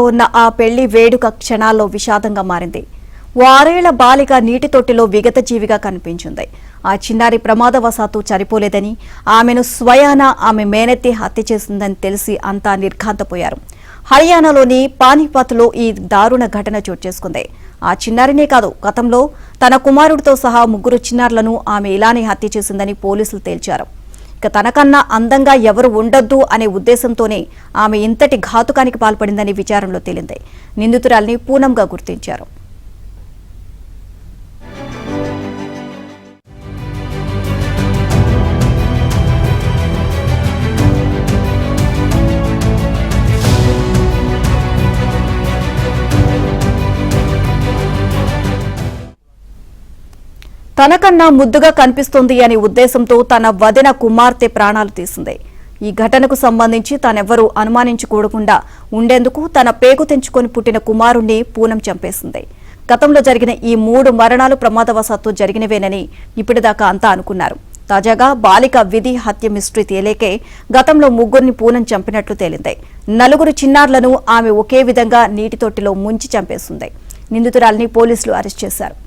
ఉన్న ఆ పెళ్లి వేడుక క్షణాల్లో విషాదంగా మారింది. 6 ఏళ్ల బాలిక నీటి తొట్టిలో విగత జీవిగా కనిపించింది. ఆ చిన్నారి ప్రమాదవశాత్తు చనిపోలేదని, ఆమెను స్వయాన ఆమె మేనత్తే హత్య చేసిందని తెలిసి అంతా నిర్ఘాంతపోయారు. హర్యానాలోని పానీపత్లో ఈ దారుణ ఘటన చోటు చేసుకుంది. ఆ చిన్నారినే కాదు, గతంలో తన కుమారుడితో సహా 3 చిన్నారులను ఆమె ఇలానే హత్య చేసిందని పోలీసులు తేల్చారు. ఇక తనకన్నా అందంగా ఎవరు ఉండొద్దు అనే ఉద్దేశంతోనే ఆమె ఇంతటి ఘాతుకానికి పాల్పడిందని విచారణలో తేలింది. నిందితురాల్ని పూనంగా గుర్తించారు. తనకన్నా ముద్దుగా కనిపిస్తోంది అనే ఉద్దేశంతో తన వదిన కుమార్తె ప్రాణాలు తీసింది. ఈ ఘటనకు సంబంధించి తానెవ్వరూ అనుమానించకూడకుండా ఉండేందుకు తన పేగు తెంచుకొని పుట్టిన కుమారుణ్ణి పూనం చంపేసింది. గతంలో జరిగిన ఈ 3 మరణాలు ప్రమాదవశాత్తు జరిగినవేనని ఇప్పటిదాకా అంతా అనుకున్నారు. తాజాగా బాలిక విధి హత్య మిస్టరీ తేలేకే గతంలో 3 పూనం చంపినట్లు తేలింది. 4 చిన్నారులను ఆమె ఒకే విధంగా నీటి తొట్టిలో ముంచి చంపేసింది. నిందితురాల్ని పోలీసులు అరెస్ట్ చేశారు.